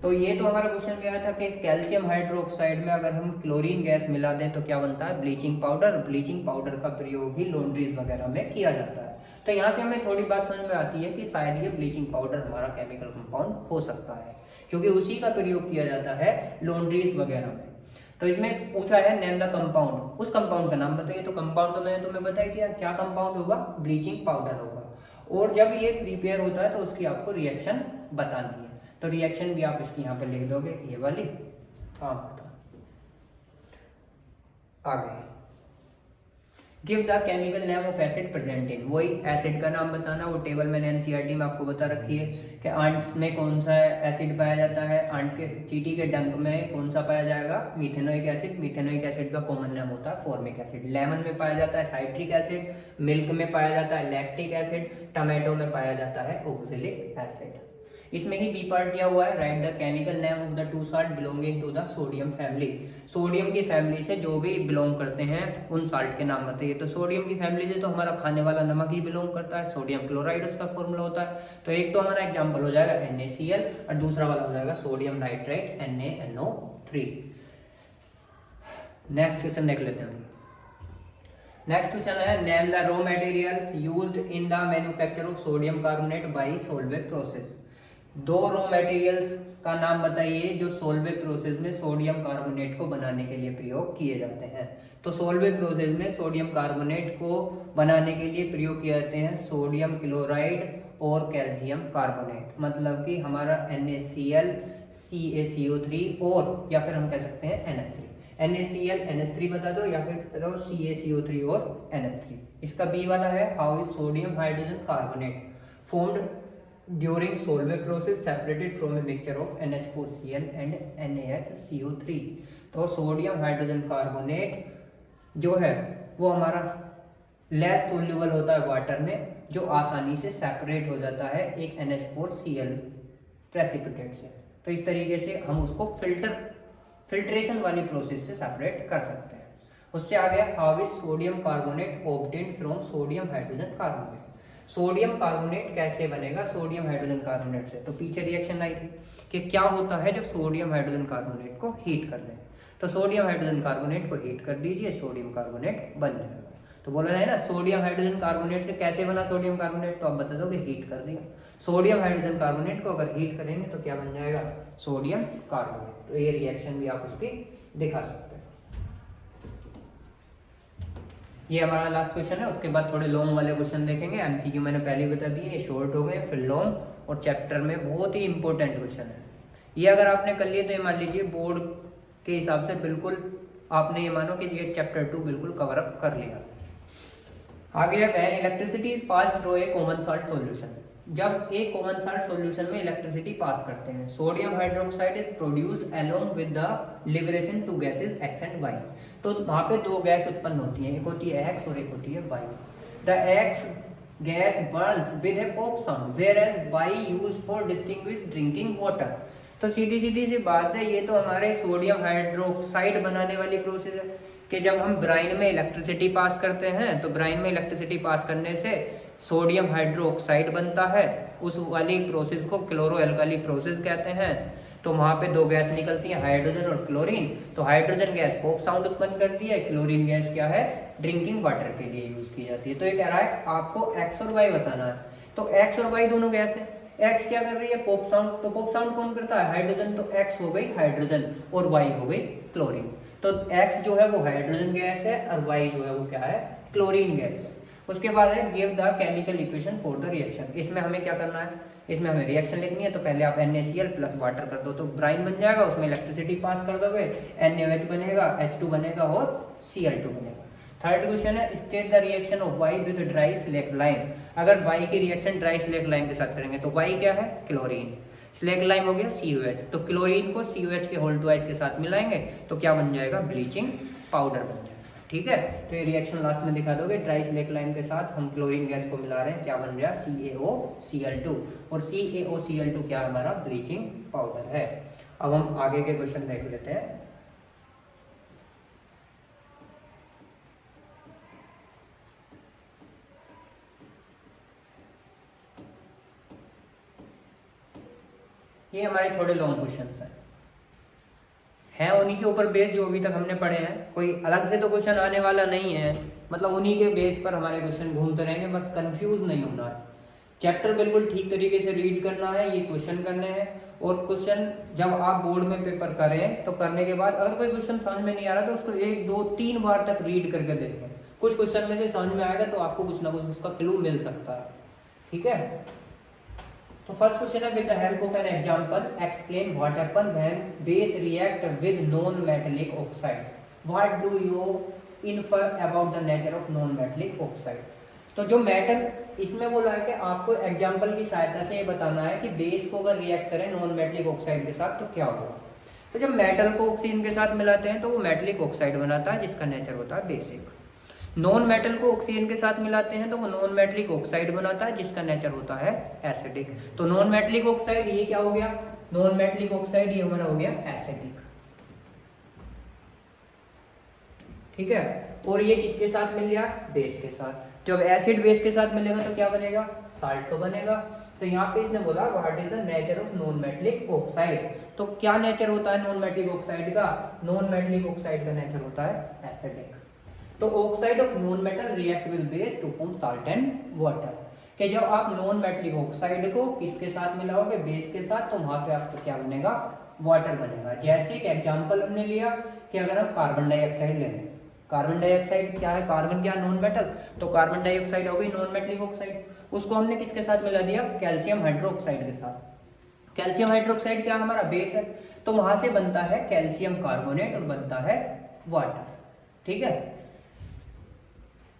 तो ये तो हमारा क्वेश्चन भी आया था कि कैल्शियम हाइड्रोक्साइड में अगर हम क्लोरीन गैस मिला दें तो क्या बनता है? Bleaching powder. ब्लीचिंग पाउडर का प्रयोग ही लॉन्ड्रीज वगैरह में किया जाता है। तो यहाँ से हमें थोड़ी बात समझ में आती है कि शायद ये ब्लीचिंग पाउडर हमारा केमिकल कंपाउंड हो सकता है, क्योंकि उसी का प्रयोग किया जाता है लॉन्ड्रीज वगैरह में। तो इसमें पूछा है नेम द कंपाउंड, उस कंपाउंड का नाम बताइए। तो कंपाउंड तो मैंने तुम्हें बताया कि क्या कंपाउंड होगा? ब्लीचिंग पाउडर होगा। और जब ये प्रिपेयर होता है तो उसकी आपको रिएक्शन बतानी है। तो रिएक्शन भी आप इसकी यहाँ पर लिख दोगे, ये वाली। हाँ, आगे give the chemical name of acid present in, वही एसिड का नाम बताना। वो टेबल मैंने एनसीईआरटी में आपको बता रखी है कि आंट में कौन सा एसिड पाया जाता है, आंट के चींटी के डंक में कौन सा पाया जाएगा? Methanoic acid. मिथेनोइक एसिड का कॉमन नाम होता है फॉर्मिक एसिड। लेमन में पाया जाता है साइट्रिक एसिड, मिल्क में पाया जाता है लैक्टिक एसिड, टमाटो में पाया जाता है ऑक्सैलिक एसिड। इसमें ही बी पार्ट दिया हुआ है, write the chemical name of the two salt belonging to the sodium family. Sodium की फैमिली से जो भी बिलोंग करते हैं उन साल्ट के नाम बताइए। तो सोडियम की फैमिली से तो हमारा खाने वाला नमक ही बिलोंग करता है, सोडियम क्लोराइड उसका फॉर्मूला होता है। तो एक तो हमारा एग्जाम्पल हो जाएगा NaCl और दूसरा वाला हो जाएगा sodium nitrite NaNO3। Next question देख लेते हैं। नेक्स्ट क्वेश्चन है name the raw materials used in the manufacture of sodium carbonate by Solvay process. दो रॉ मटेरियल्स का नाम बताइए जो सोल्वे प्रोसेस में सोडियम कार्बोनेट को बनाने के लिए प्रयोग किए जाते हैं। तो सोल्वे प्रोसेस में सोडियम कार्बोनेट को बनाने के लिए प्रयोग किए जाते हैं सोडियम क्लोराइड और कैल्शियम कार्बोनेट। मतलब कि हमारा NaCl CaCO3 और या फिर हम कह सकते हैं NH3। NaCl NH3 बता दो या फिर CaCO3 और NH3। इसका बी वाला है how is sodium hydrogen carbonate formed during Solvay process separated from a mixture of NH4Cl and NaHCO3। तो सोडियम हाइड्रोजन कार्बोनेट जो है वो हमारा लेस सोल्यूबल होता है वाटर में, जो आसानी से सेपरेट हो जाता है एक NH4Cl प्रेसिपिटेट से। तो इस तरीके से हम उसको फिल्ट्रेशन वाली प्रोसेस से सेपरेट कर सकते हैं। उससे आ गया how is sodium carbonate obtained from sodium hydrogen carbonate. Sodium carbonate कैसे बनेगा सोडियम हाइड्रोजन कार्बोनेट से। तो पीछे रिएक्शन आई थी कि क्या होता है जब सोडियम हाइड्रोजन कार्बोनेट को हीट कर दें। तो सोडियम हाइड्रोजन कार्बोनेट को हीट कर दीजिए, सोडियम कार्बोनेट बन जाएगा। तो बोला जाए ना सोडियम हाइड्रोजन कार्बोनेट से कैसे बना सोडियम कार्बोनेट, तो आप बता दो कि हीट कर दिया। सोडियम हाइड्रोजन कार्बोनेट को अगर हीट करेंगे तो क्या बन जाएगा सोडियम कार्बोनेट। तो ये रिएक्शन भी आप उसकी दिखा सकते हैं। ये हमारा लास्ट क्वेश्चन है। उसके बाद थोड़े लॉन्ग वाले क्वेश्चन देखेंगे। MCQ मैंने पहले ही बता दिए, ये शॉर्ट हो गए, फिर लॉन्ग और चैप्टर में बहुत ही इंपॉर्टेंट क्वेश्चन है। ये अगर आपने कर लिए तो ये मान लीजिए बोर्ड के हिसाब से बिल्कुल आपने ये मानो कि ये चैप्टर 2 बिल्कुल कवर अप कर लिया। आगे है when electricity is pass through a common salt solution. जब एक कॉमन सॉल्ट सॉल्यूशन में इलेक्ट्रिसिटी पास करते हैं, sodium hydroxide is produced along with the liberation two gases X and Y। तो वहां पे दो गैस उत्पन्न होती हैं, एक होती है X और एक होती है Y। The X gas burns with a pop sound whereas Y used for distinguish drinking water. तो सीधी सीधी सी बात है, ये तो हमारे सोडियम हाइड्रोक्साइड बनाने वाली प्रोसेस है कि जब हम ब्राइन में इलेक्ट्रिसिटी पास करते हैं तो ब्राइन में इलेक्ट्रिसिटी पास करने से सोडियम हाइड्रोक्साइड बनता है। उस वाली प्रोसेस को क्लोरो एल्काली प्रोसेस कहते हैं। तो वहां पे दो गैस निकलती है, हाइड्रोजन और क्लोरीन। तो हाइड्रोजन गैस पॉप साउंड उत्पन्न करती है, क्लोरीन गैस क्या है ड्रिंकिंग वाटर के लिए यूज की जाती है। तो ये कह रहा है आपको X और Y बताना है। तो X और Y दोनों गैस है। X क्या कर रही है पॉप साउंड, तो पॉप साउंड कौन करता है हाइड्रोजन। तो X हो गई हाइड्रोजन और Y हो गई क्लोरीन। तो X जो है वो हाइड्रोजन गैस है और Y जो है वो क्या है क्लोरीन गैस है। उसके बाद है give the chemical equation for the reaction. इसमें हमें क्या करना है, इसमें हमें रिएक्शन लिखनी है। तो पहले आप NaCl प्लस वाटर कर दो तो ब्राइन बन जाएगा, उसमें इलेक्ट्रिसिटी पास कर दोगे, NaOH बनेगा, H2 बनेगा और Cl2 बनेगा। थर्ड क्वेश्चन है state the reaction of Y with dry slack lime. अगर Y की रिएक्शन ड्राई स्लेक लाइम के साथ करेंगे तो Y क्या है क्लोरीन, स्लेक लाइम हो गया COH। तो क्लोरीन को COH के होल ट्वाइस के साथ मिलाएंगे तो क्या बन जाएगा ब्लीचिंग पाउडर बन जाएगा। ठीक है, तो ये रिएक्शन लास्ट में दिखा दोगे। ड्राई स्लेक लाइम के साथ हम क्लोरीन गैस को मिला रहे हैं, क्या बन रहा है CaOCl2 और CaOCl2 क्या हमारा ब्लीचिंग पाउडर है। अब हम आगे के क्वेश्चन देख लेते हैं। ये हमारे थोड़े लॉन्ग क्वेश्चंस हैं उन्हीं के ऊपर बेस्ड जो अभी तक हमने पढ़े हैं। कोई अलग से तो क्वेश्चन आने वाला नहीं है, मतलब उन्हीं के बेस्ड पर हमारे क्वेश्चन घूमते रहेंगे, बस कंफ्यूज नहीं होना है। चैप्टर बिल्कुल ठीक तरीके से रीड करना है, ये क्वेश्चन करने हैं। और क्वेश्चन जब आप बोर्ड में पेपर करें तो करने के बाद अगर कोई क्वेश्चन समझ में नहीं आ रहा तो उसको 1 2 3 बार तक रीड करके देखें। कुछ क्वेश्चन में से समझ में आएगा तो आपको कुछ ना कुछ उसका क्लू मिल सकता है। ठीक है, तो फर्स्ट क्वेश्चन है with the help of an example explain what happen when base react with non metallic oxide. What do you infer about the nature of non metallic oxide. तो जो मेटल इसमें बोला है कि आपको एग्जांपल की सहायता से ये बताना है कि बेस को अगर रिएक्ट करें नॉन मेटालिक ऑक्साइड के साथ तो क्या होगा। तो जब मेटल को ऑक्सीजन के साथ मिलाते हैं तो वो मेटालिक ऑक्साइड बनाता है जिसका नेचर होता है बेसिक। नॉन मेटल को ऑक्सीजन के साथ मिलाते हैं तो वो नॉन मेटलिक ऑक्साइड बनाता है जिसका नेचर होता है एसिडिक। तो नॉन मेटलिक ऑक्साइड ये क्या हो गया, नॉन मेटलिक ऑक्साइड ये हमारा हो गया एसिडिक, ठीक है। और ये किसके साथ मिल गया, बेस के साथ। जब एसिड बेस के साथ मिलेगा तो क्या बनेगा, साल्ट तो बनेगा। तो यहाँ पे इसने बोला what is the nature of non metallic oxide. तो क्या नेचर होता है नॉन मेटलिक ऑक्साइड का, नॉन मेटलिक ऑक्साइड का नेचर होता है एसिडिक। तो oxide of non metal react with base to form salt and water. कि जब आप नॉन मेटलिक ऑक्साइड को किसके साथ मिलाओगे, बेस के साथ, तो वहां पे आपको क्या बनेगा, वाटर बनेगा। जैसे एक एग्जांपल हमने लिया कि अगर हम कार्बन डाइऑक्साइड ले लें, कार्बन डाइऑक्साइड क्या है, कार्बन क्या, नॉन मेटल, तो कार्बन डाइऑक्साइड हो गई नॉन मेटलिक ऑक्साइड। उसको हमने किसके साथ मिला दिया, कैल्शियम हाइड्रोक्साइड के साथ। कैल्शियम हाइड्रोक्साइड क्या हमारा बेस है, तो वहां से बनता है कैल्शियम कार्बोनेट और बनता है वाटर, ठीक है।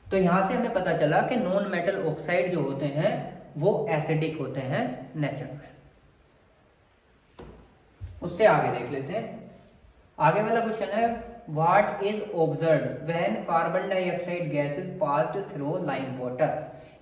तो यहां से हमें पता चला कि नॉन मेटल ऑक्साइड जो होते हैं वो एसिडिक होते हैं नेचर में। उससे आगे देख लेते हैं, आगे वाला क्वेश्चन है what is observed when carbon dioxide gas is passed through lime water.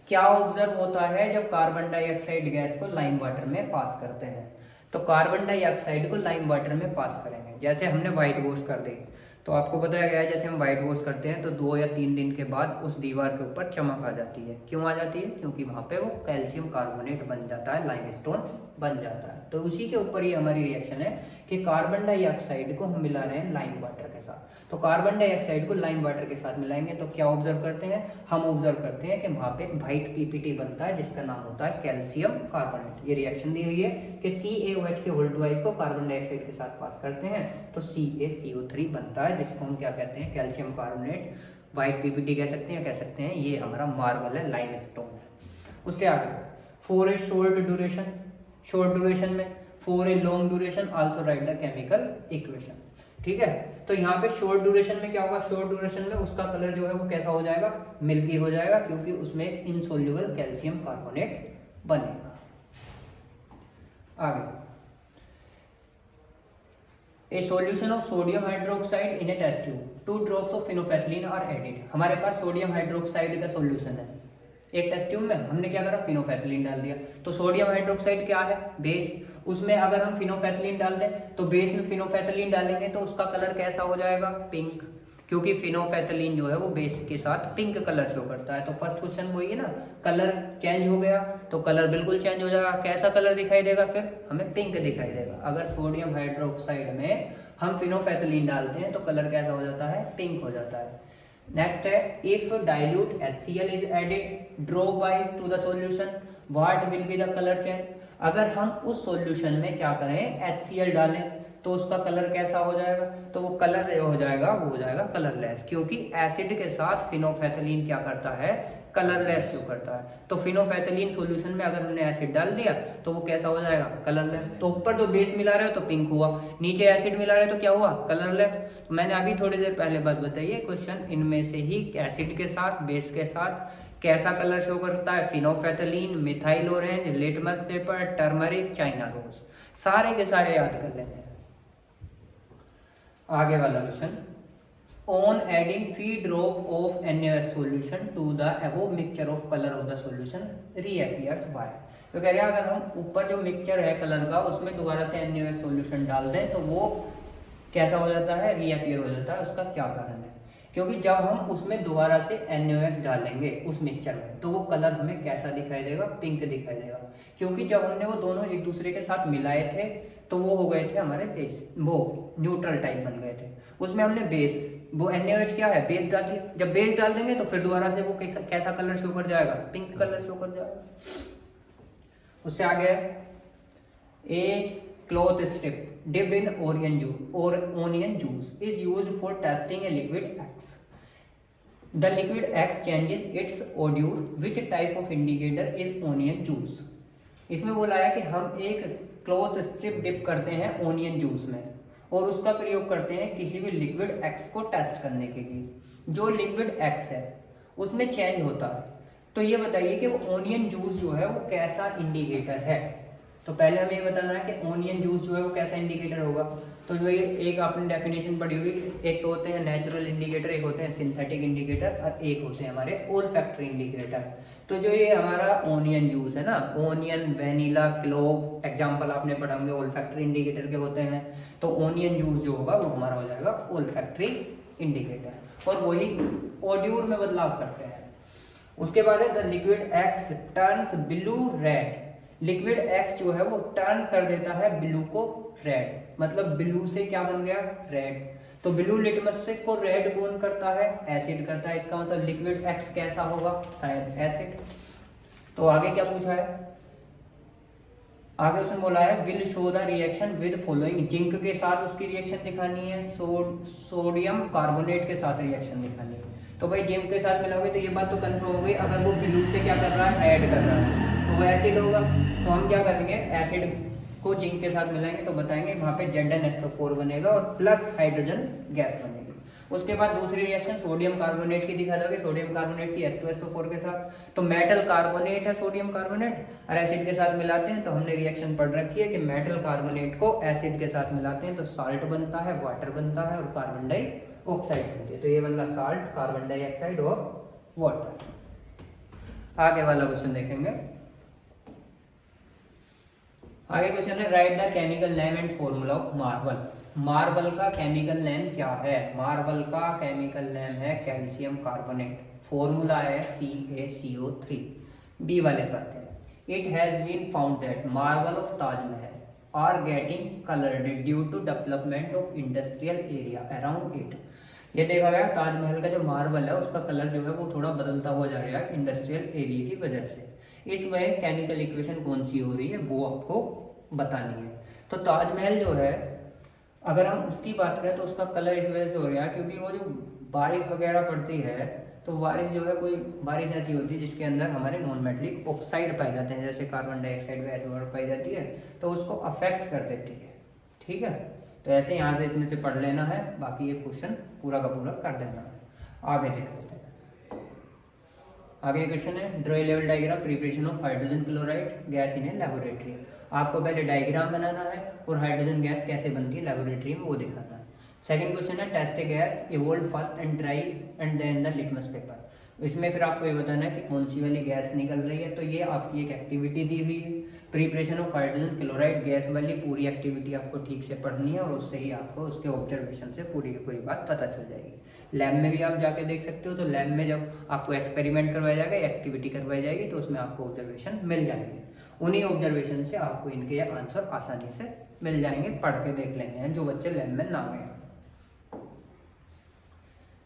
क्या ऑब्जर्व होता है जब कार्बन डाइऑक्साइड गैस को लाइम वाटर में पास करते हैं। तो कार्बन डाइऑक्साइड को लाइम वाटर में पास करेंगे, जैसे हमने व्हाइट वॉश कर दी, तो आपको बताया गया है जैसे हम व्हाइट वॉश करते हैं तो 2 या 3 दिन के बाद उस दीवार के ऊपर चमक आ जाती है। क्यों आ जाती है, क्योंकि वहां पे वो कैल्शियम कार्बोनेट बन जाता है, लाइमस्टोन बन जाता है। तो उसी के ऊपर ही हमारी रिएक्शन है कि कार्बन डाइऑक्साइड को हम मिला रहे हैं लाइम वाटर के साथ। तो कार्बन डाइऑक्साइड को लाइम वाटर के साथ मिलाएंगे तो क्या ऑब्जर्व करते हैं, हम ऑब्जर्व करते हैं कि वहां पे एक व्हाइट पीपीटी बनता है जिसका नाम होता है कैल्शियम कार्बोनेट। ये रिएक्शन दी हुई है कि CaOH के होल्ड वाइज को कार्बन डाइऑक्साइड के साथ पास करते हैं तो CaCO3 बनता है, जिसको हम क्या कहते हैं, कैल्शियम कार्बोनेट, व्हाइट पीपीटी कह सकते हैं, कह सकते हैं ये हमारा मार्बल है, लाइमस्टोन है। उससे आगे for a short duration, short duration में, for a long duration also write the chemical equation, ठीक है। तो यहाँ पे शॉर्ट ड्यूरेशन में क्या होगा, शॉर्ट ड्यूरेशन में उसका कलर जो है वो कैसा हो जाएगा, मिल्की हो जाएगा, क्योंकि उसमें एक इनसोल्यूबल कैल्शियम कार्बोनेट बनेगा। आगे a solution of sodium hydroxide in a test tube 2 drops of phenolphthalein are added. हमारे पास सोडियम हाइड्रोक्साइड का सॉल्यूशन है, एक टेस्ट ट्यूब में हमने क्या करा, फिनोफेथलीन डाल दिया। तो सोडियम हाइड्रोक्साइड क्या है, बेस, उसमें अगर हम फिनोफेथलीन डाल दें तो बेस में फिनोफेथलीन डालेंगे तो उसका कलर कैसा हो जाएगा, पिंक, क्योंकि फिनोफेथलीन जो है वो बेस के साथ पिंक कलर शो करता है। तो फर्स्ट क्वेश्चन वही है ना, कलर चेंज हो गया तो कलर बिल्कुल चेंज हो जाएगा, कैसा कलर दिखाई देगा, फिर हमें पिंक दिखाई देगा। अगर सोडियम हाइड्रोक्साइड में हम फिनोफेथलीन डालते हैं तो कलर कैसा हो जाता है, पिंक हो जाता है। नेक्स्ट है if dilute HCl is added dropwise to the solution what will be the colour change. अगर हम उस सॉल्यूशन में क्या करें, HCl डालें तो उसका कलर कैसा हो जाएगा, तो वो कलर जो हो जाएगा वो हो जाएगा कलरलेस, क्योंकि एसिड के साथ फिनोफेथलीन क्या करता है, कलरलेस शो करता है। तो फिनोफेथलीन सॉल्यूशन में अगर हमने एसिड डाल दिया तो वो कैसा हो जाएगा, कलरलेस। तो ऊपर जो बेस मिला रहे हो तो पिंक हुआ, नीचे एसिड मिला रहे हो तो क्या हुआ, कलरलेस। तो मैंने अभी थोड़ी देर पहले बात बताई है, क्वेश्चन इनमें से ही एसिड के साथ, बेस के साथ कैसा कलर शो करता है, phenolphthalein, methyl orange, litmus paper, turmeric, China rose, सारे के सारे याद कर लेने हैं। आगे वाला question, on adding few drop of NaOH solution to the above mixture of colour of the solution reappears by. तो कह रहे हैं अगर हम ऊपर जो मिक्सचर है कलर का उसमें दोबारा से NaOH सॉल्यूशन डाल दें तो वो कैसा हो जाता है, रीअपीयर हो जाता है। उसका क्या कारण है, क्योंकि जब हम उसमें दोबारा से NaOH डालेंगे उस मिक्सचर में तो वो कलर हमें कैसा दिखाई देगा, पिंक दिखाई देगा, क्योंकि जब हमने वो दोनों एक दूसरे के साथ मिलाए थे तो वो हो गए थे हमारे बेस, वो न्यूट्रल टाइप बन गए थे। उसमें हमने बेस, वो NaOH क्या है, बेस डाल दिया, जब बेस डाल देंगे तो फिर दोबारा से वो कैसा कलर शो कर जाएगा, पिंक कलर शो कर जाएगा। उससे आगे a cloth strip dipped in onion juice is used for testing a liquid X. The liquid X changes its odor. Which type of indicator is onion juice? इसमें बोला है कि हम एक क्लॉथ स्ट्रिप डिप करते हैं ओनियन जूस में और उसका प्रयोग करते हैं किसी भी लिक्विड एक्स को टेस्ट करने के लिए। जो लिक्विड एक्स है उसमें चेंज होता है, तो ये बताइए कि वो ओनियन जूस जो है वो कैसा इंडिकेटर है। तो पहले हमें ये बताना है कि ओनियन जूस जो है वो कैसा इंडिकेटर होगा। तो जो ये एक आपने डेफिनेशन पढ़ी होगी, एक तो होते हैं नेचुरल इंडिकेटर, एक होते हैं सिंथेटिक इंडिकेटर, और एक होते हैं हमारे ओल्फैक्टरी इंडिकेटर। तो जो ये हमारा ओनियन जूस है ना, ओनियन, वेनिला, क्लोव, एग्जांपल आपने पढ़ा होंगे ओल्फैक्टरी इंडिकेटर के होते हैं। तो ओनियन जूस जो होगा वो हमारा हो जाएगा ओल्फैक्टरी इंडिकेटर, और वही ओड्यूर में बदलाव करते हैं। उसके बाद है the liquid x turns blue red. Liquid x जो है वो टर्न कर देता है ब्लू को रेड, मतलब ब्लू से क्या बन गया, रेड। तो ब्लू लिटमस से को रेड कौन करता है, एसिड करता है। इसका मतलब लिक्विड एक्स कैसा होगा, शायद एसिड। तो आगे क्या पूछा है, आगे उसने बोला है will show the reaction with following. Zinc के साथ उसकी रिएक्शन दिखानी है, सोडियम कार्बोनेट के साथ रिएक्शन दिखानी है। तो भाई जिंक के साथ मिलाओगे तो ये बात तो कंफर्म हो गई, अगर वो ब्लू से क्या कर रहा है, ऐड कर रहा है, तो वो एसिड होगा। तो हम क्या करेंगे, एसिड को जिंक के साथ मिलाएंगे तो बताएंगे वहां पे ZnSO4 बनेगा और प्लस हाइड्रोजन गैस बनेगी। उसके बाद दूसरी रिएक्शन सोडियम कार्बोनेट की दिखा दोगे, सोडियम कार्बोनेट की H2SO4 के साथ। तो मेटल कार्बोनेट है सोडियम कार्बोनेट, और एसिड के साथ मिलाते हैं तो हमने रिएक्शन पढ़ रखी है कि मेटल कार्बोनेट को एसिड के साथ मिलाते हैं तो साल्ट बनता है, वाटर बनता है और कार्बन डाइऑक्साइड बनती है। तो ये बनना साल्ट, कार्बन डाइऑक्साइड और वाटर। आगे वाला क्वेश्चन देखेंगे। आगे क्वेश्चन है write the chemical name and formula of marble. Marble का केमिकल नेम क्या है, मार्बल का केमिकल नेम है कैल्शियम कार्बोनेट, फॉर्मूला है CaCO3। बी वाले पढ़ते हैं। It has been found that marble of Taj Mahal are getting coloured due to development of industrial area around it. ये देखा गया ताजमहल का जो मार्बल है उसका कलर जो है वो थोड़ा बदलता हुआ जा रहा है इंडस्ट्रियल एरिया की वजह से। इसमें केमिकल इक्वेशन कौन सी हो रही है वो आपको बतानी है। तो ताजमहल जो है अगर हम उसकी बात करें तो उसका कलर इस वजह से हो रहा है क्योंकि वो जो बारिश वगैरह पड़ती है तो बारिश जो है कोई बारिश ऐसी होती है जिसके अंदर हमारे नॉन मेटलिक ऑक्साइड पाए जाते हैं, जैसे कार्बन डाइऑक्साइड गैस वगैरह पाई जाती है, तो उसको अफेक्ट कर देती है। ठीक है, तो ऐसे यहाँ से इसमें से पढ़ लेना है, बाकी ये क्वेश्चन पूरा का पूरा कर देना है। आगे देख लेते हैं। आगे क्वेश्चन है draw level diagram preparation of hydrogen chloride gas in a laboratory. आपको पहले डायग्राम बनाना है और हाइड्रोजन गैस कैसे बनती है लेबोरेटरी में वो दिखाना है। सेकंड क्वेश्चन है test a gas evolve first and dry and then the litmus paper. इसमें फिर आपको ये बताना है कि कौन सी वाली गैस निकल रही है। तो ये आपकी एक एक्टिविटी दी हुई है, preparation of hydrogen chloride gas वाली पूरी एक्टिविटी आपको ठीक से पढ़नी है और उससे ही आपको उसके ऑब्जर्वेशन से पूरी की पूरी बात पता चल जाएगी। लैब में भी आप जाके देख सकते हो, तो लैब में जब आपको एक्सपेरिमेंट करवाया जाएगा, एक्टिविटी करवाई जाएगी, तो उसमें आपको ऑब्जर्वेशन मिल जाएंगे। उन्हीं ऑब्जर्वेशन से आपको इनके आंसर आसानी से मिल जाएंगे, पढ़ के देख लेंगे जो बच्चे लैब में ना गए।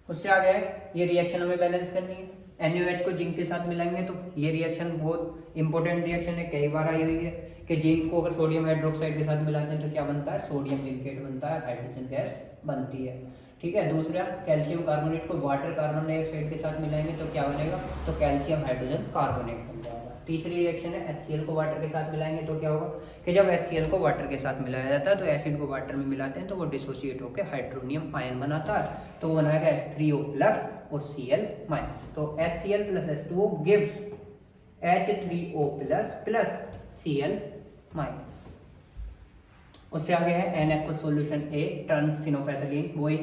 उससे आगे ये रिएक्शन हमें बैलेंस करनी है। NaOH को जिंक के साथ मिलाएंगे तो ये रिएक्शन बहुत इंपॉर्टेंट रिएक्शन है, कई बार आई हुई है कि जिंक को अगर सोडियम हाइड्रोक्साइड के साथ मिलाते हैं तो क्या बनता है, सोडियम जिंकेट बनता है, हाइड्रोजन गैस बनती है। ठीक है, दूसरा कैल्शियम कार्बोनेट को वाटर कार्बन डाइऑक्साइड के साथ मिलाएंगे तो क्या बनेगा, तो कैल्शियम हाइड्रोजन कार्बोनेट बन जाएगा। तीसरी रिएक्शन है HCl को वाटर के साथ मिलाएंगे तो क्या होगा कि जब HCl को वाटर के साथ मिलाया जाता है तो एसिड को वाटर में मिलाते हैं तो वो डिसोसिएट होकर हाइड्रोनियम आयन बनाता है, तो वो बनाएगा H3O प्लस और Cl माइनस। तो HCl plus H2O gives H3O plus plus Cl minus. उससे आगे है N aqueous solution A turns phenolphthalein. वही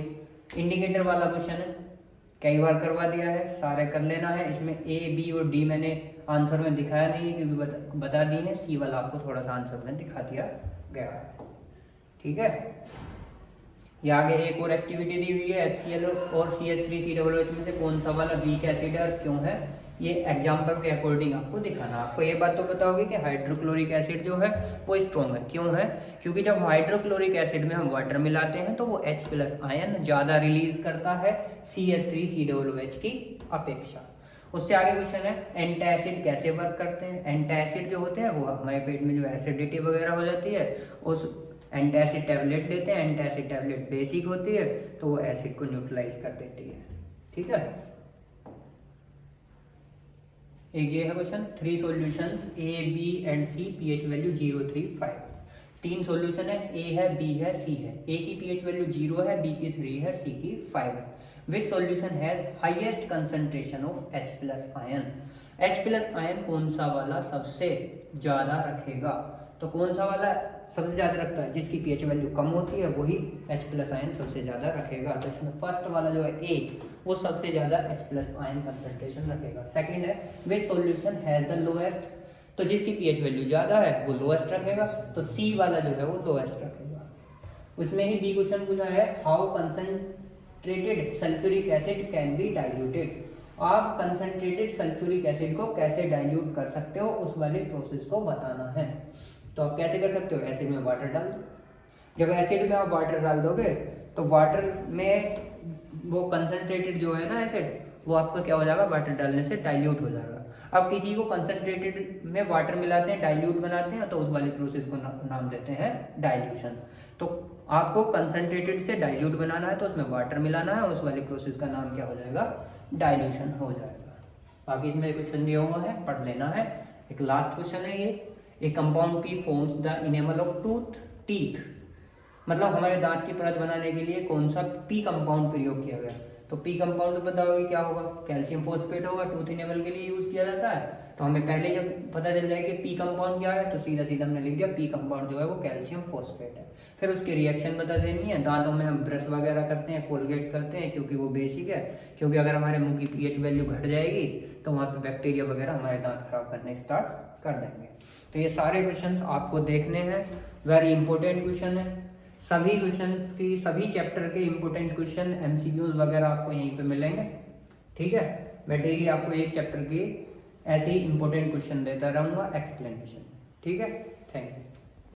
इंडिकेटर वाला क्वेश्चन है, कई बार करवा दिया है, सारे कर लेना है। इसमें A, B और D मैंने आंसर में दिखाया नहीं है क्योंकि बता दी है, C वाला आपको थोड़ा सा आंसर में दिखा दिया गया है। ठीक है, ये आगे एक और एक्टिविटी दी हुई है HCl और CH3COOH में से कौन सा वाला वीक एसिड है और क्यों है, ये एग्जाम्पल के अकॉर्डिंग आपको दिखाना। आपको ये बात तो पता होगी कि हाइड्रोक्लोरिक एसिड जो है वो स्ट्रॉन्ग है, क्यों है, क्योंकि जब हाइड्रोक्लोरिक एसिड में हम वाटर मिलाते हैं तो वो H प्लस आयन ज्यादा रिलीज करता है CH3COOH की अपेक्षा। उससे आगे क्वेश्चन है एंटासिड कैसे वर्क करते हैं। एंटासिड जो होते हैं वो हमारे पेट में जो एसिडिटी वगैरह हो जाती है उस एंटासिड टैबलेट लेते हैं, एंटासिड टैबलेट बेसिक होती है तो वो एसिड को न्यूट्रलाइज कर देती है। ठीक है, एक ये है question 3 solutions A, B and C pH value 0, 3, 5। 3 solution है, A है, B है, C है। A की pH वैल्यू 0 है, B की 3 है, C की 5 है। Which solution has highest concentration of H plus ion? H plus ion कौन सा वाला सबसे ज्यादा रखेगा, तो कौन सा वाला सबसे ज़्यादा रखता है, जिसकी पीएच वैल्यू कम होती है वही H प्लस आयन सबसे ज़्यादा रखेगा। तो इसमें फर्स्ट वाला जो है ए, वो सबसे ज़्यादा H प्लस आयन कंसंट्रेशन रखेगा। सेकंड है विच सॉल्यूशन हैज़ द लोएस्ट, तो जिसकी पीएच वैल्यू ज़्यादा है वो लोएस्ट रखेगा, तो सी वाला जो है वो लोएस्ट रखेगा। उसमें ही बी क्वेश्चन पूछा है how concentrated sulphuric acid can be diluted, आप कंसंट्रेटेड सल्फ्यूरिक एसिड को कैसे डाइल्यूट कर सकते हो, उस वाले प्रोसेस को बताना है। तो आप कैसे कर सकते हो, एसिड में वाटर डाल दो, जब एसिड में आप वाटर डाल दोगे तो वाटर में वो कंसंट्रेटेड जो है ना एसिड, वो आपका क्या हो जाएगा, वाटर डालने से डाइल्यूट हो जाएगा। अब किसी को कंसंट्रेटेड में वाटर मिलाते हैं, डाइल्यूट बनाते हैं, तो उस वाले प्रोसेस को नाम देते हैं डाइल्यूशन। तो आपको कंसंट्रेटेड से डाइल्यूट बनाना है तो उसमें वाटर मिलाना है, उस वाले प्रोसेस का नाम क्या हो जाएगा, डाइल्यूशन हो जाएगा। बाकी इसमें क्वेश्चन दिया हुआ है, पढ़ लेना है। एक लास्ट क्वेश्चन है ये, ए compound P forms the enamel of teeth, मतलब हमारे दांत की परत बनाने के लिए कौन सा पी कंपाउंड प्रयोग किया गया। तो पी कंपाउंड तो पता होगा क्या होगा, कैल्शियम फॉस्फेट होगा, टूथ इनेमल के लिए यूज किया जाता है। तो हमें पहले जब पता चल जाए कि पी कंपाउंड क्या है तो सीधा सीधा हमने लिख दिया पी कंपाउंड जो है वो कैल्शियम फॉस्फेट है। फिर उसकी रिएक्शन बता देनी है। दांतों में हम ब्रश वगैरह करते हैं, कोलगेट करते हैं, क्योंकि वो बेसिक है, क्योंकि अगर हमारे मुंह की पीएच वैल्यू घट जाएगी तो वहाँ पे बैक्टीरिया वगैरह हमारे दांत खराब करने स्टार्ट कर देंगे। तो ये सारे क्वेश्चंस आपको देखने हैं, वेरी इंपॉर्टेंट क्वेश्चन है। सभी क्वेश्चंस की, सभी चैप्टर के इंपॉर्टेंट क्वेश्चन एमसीक्यूज वगैरह आपको यहीं पे मिलेंगे, ठीक है। मैं डेली आपको एक चैप्टर की ऐसे ही इंपॉर्टेंट क्वेश्चन देता रहूँगा, एक्सप्लेनेशन, ठीक है। Thank you.